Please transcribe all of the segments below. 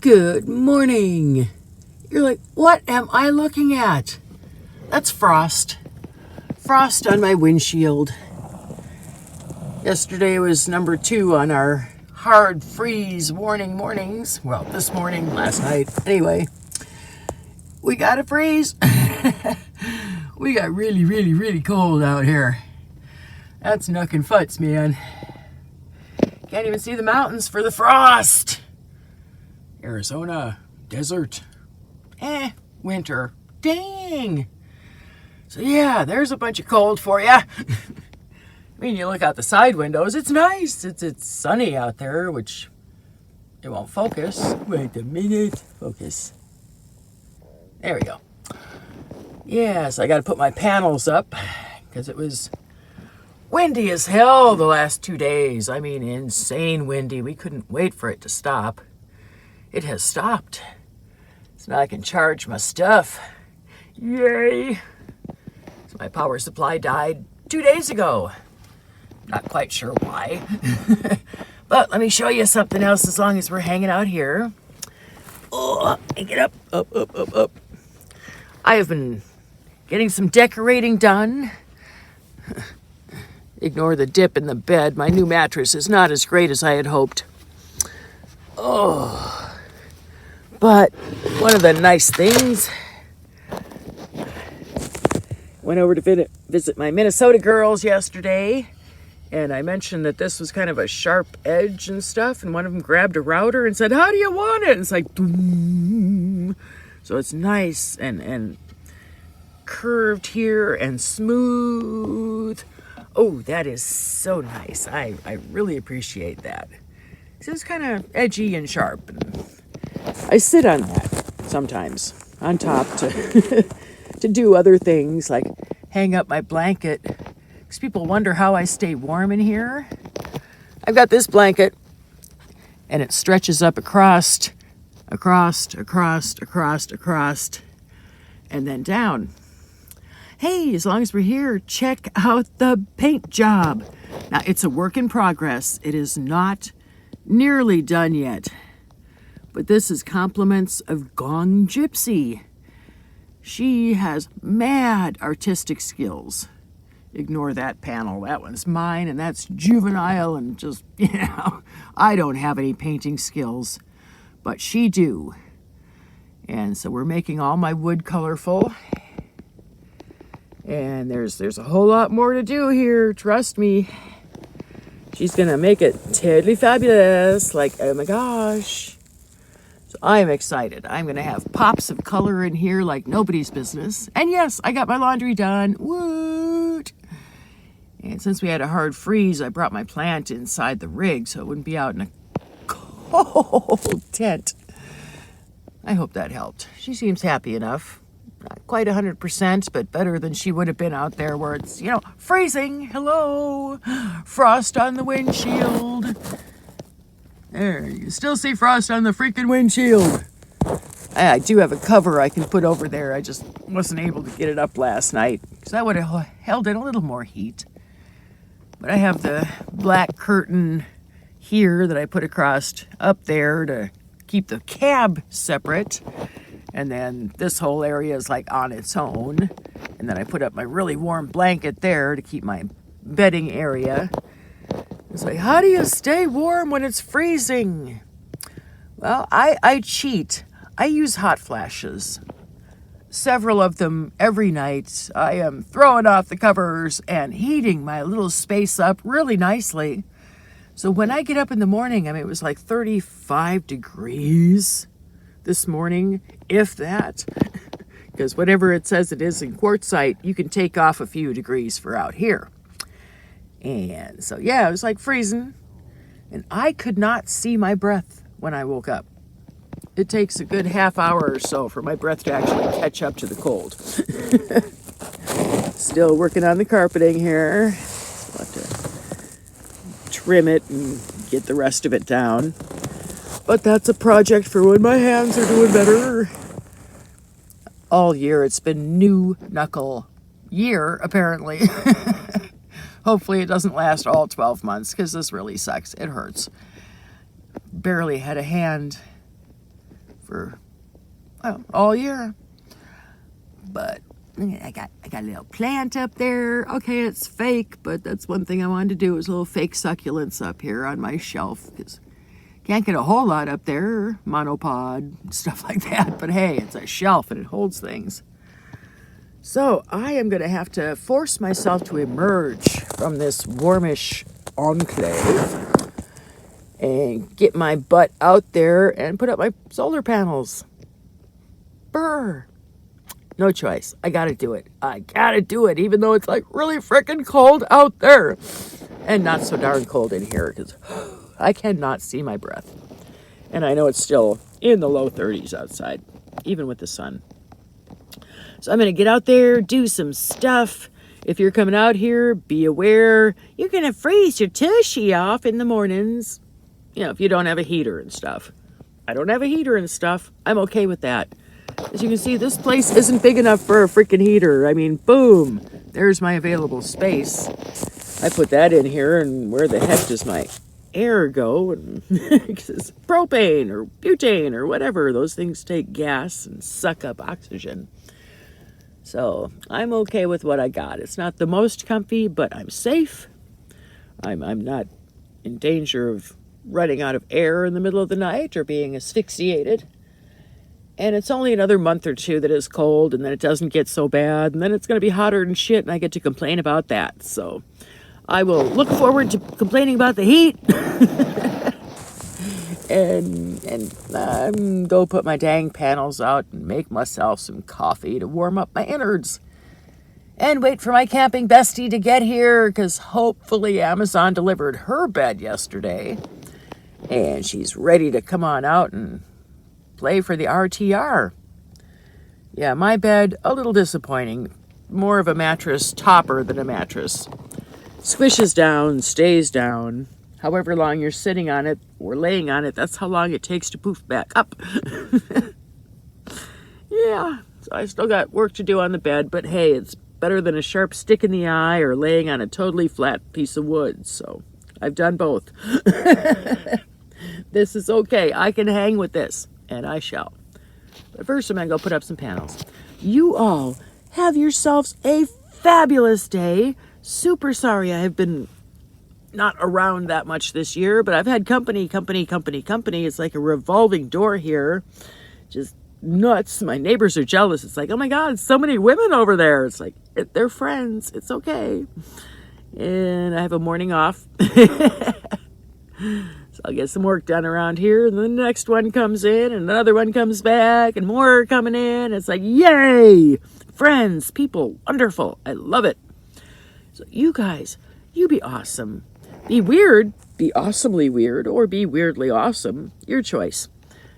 Good morning. You're like, what am I looking at? That's frost. Frost on my windshield. Yesterday was number 2 on our hard freeze warning mornings. Well, this morning, last night. Anyway, we got a freeze. We got really, really, really cold out here. That's nuck and futz, man. Can't even see the mountains for the frost. Arizona, desert. Winter. Dang. So yeah, there's a bunch of cold for ya. I mean, you look out the side windows, it's nice. It's sunny out there, which it won't focus. Wait a minute. Focus. There we go. Yeah, so I got to put my panels up because it was windy as hell the last 2 days. I mean, insane windy. We couldn't wait for it to stop. It has stopped. So now I can charge my stuff. Yay! So my power supply died 2 days ago. Not quite sure why. But let me show you something else as long as we're hanging out here. Oh, and get up. Up. I have been getting some decorating done. Ignore the dip in the bed. My new mattress is not as great as I had hoped. Oh. But one of the nice things, went over to visit my Minnesota girls yesterday, and I mentioned that this was kind of a sharp edge and stuff, and one of them grabbed a router and said, "How do you want it?" And it's like, doom. So it's nice and curved here and smooth. Oh, that is so nice. I really appreciate that. So it's kind of edgy and sharp. And I sit on that sometimes, on top to to do other things like hang up my blanket. Because people wonder how I stay warm in here. I've got this blanket, and it stretches up across, and then down. Hey, as long as we're here, check out the paint job. Now, it's a work in progress. It is not nearly done yet. But this is compliments of Gong Gypsy. She has mad artistic skills. Ignore that panel. That one's mine, and that's juvenile, and just, I don't have any painting skills, but she do. And so we're making all my wood colorful. And there's a whole lot more to do here, trust me. She's gonna make it totally fabulous, like, oh my gosh. So I'm excited. I'm gonna have pops of color in here like nobody's business. And yes, I got my laundry done, woot! And since we had a hard freeze, I brought my plant inside the rig so it wouldn't be out in a cold tent. I hope that helped. She seems happy enough. Not quite 100%, but better than she would have been out there where it's, freezing. Hello. Frost on the windshield. There, you can still see frost on the freaking windshield. I do have a cover I can put over there. I just wasn't able to get it up last night because that would have held in a little more heat. But I have the black curtain here that I put across up there to keep the cab separate. And then this whole area is like on its own. And then I put up my really warm blanket there to keep my bedding area. It's like, how do you stay warm when it's freezing? Well, I cheat. I use hot flashes. Several of them every night. I am throwing off the covers and heating my little space up really nicely. So when I get up in the morning, it was like 35 degrees this morning, if that. Because whatever it says it is in quartzite, you can take off a few degrees for out here. And so, yeah, it was like freezing. And I could not see my breath when I woke up. It takes a good half hour or so for my breath to actually catch up to the cold. Still working on the carpeting here. I'll have to trim it and get the rest of it down. But that's a project for when my hands are doing better. All year it's been new knuckle year, apparently. Hopefully it doesn't last all 12 months because this really sucks. It hurts. Barely had a hand for, well, all year. But I got a little plant up there. Okay, it's fake, but that's one thing I wanted to do, is a little fake succulents up here on my shelf, because can't get a whole lot up there, monopod, stuff like that. But hey, it's a shelf and it holds things. So I am going to have to force myself to emerge from this warmish enclave and get my butt out there and put up my solar panels. Brr. No choice. I gotta do it. I gotta do it, even though it's like really freaking cold out there. And not so darn cold in here, because I cannot see my breath. And I know it's still in the low 30s outside, even with the sun. So I'm gonna get out there, do some stuff. If you're coming out here, be aware, you're gonna freeze your tushy off in the mornings. You know, if you don't have a heater and stuff. I don't have a heater and stuff. I'm okay with that. As you can see, this place isn't big enough for a freaking heater. I mean, boom, there's my available space. I put that in here, and where the heck does my air go? And it's propane or butane or whatever. Those things take gas and suck up oxygen. So I'm okay with what I got. It's not the most comfy, but I'm safe. I'm not in danger of running out of air in the middle of the night or being asphyxiated. And it's only another month or two that is cold, and then it doesn't get so bad, and then it's going to be hotter than shit, and I get to complain about that. So I will look forward to complaining about the heat and go put my dang panels out and make myself some coffee to warm up my innards. And wait for my camping bestie to get here, because hopefully Amazon delivered her bed yesterday. And she's ready to come on out and play for the RTR. Yeah, my bed, a little disappointing. More of a mattress topper than a mattress. Squishes down, stays down. However long you're sitting on it or laying on it, that's how long it takes to poof back up. Yeah, so I still got work to do on the bed, but hey, it's better than a sharp stick in the eye or laying on a totally flat piece of wood. So I've done both. This is okay. I can hang with this, and I shall. But first, I'm going to go put up some panels. You all have yourselves a fabulous day. Super sorry I have been not around that much this year, but I've had company. It's like a revolving door here. Just nuts. My neighbors are jealous. It's like, oh my God, so many women over there. It's like, they're friends. It's okay. And I have a morning off. So I'll get some work done around here, and then the next one comes in, and another one comes back, and more coming in. It's like, yay! Friends, people, wonderful. I love it. So you guys, you be awesome. Be weird, be awesomely weird, or be weirdly awesome. Your choice.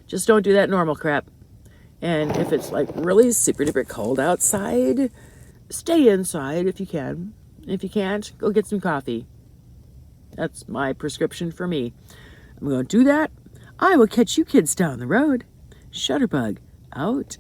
Just don't do that normal crap. And if it's like really super duper cold outside, stay inside if you can. If you can't, go get some coffee. That's my prescription for me. I'm going to do that. I will catch you kids down the road. Shutterbug out.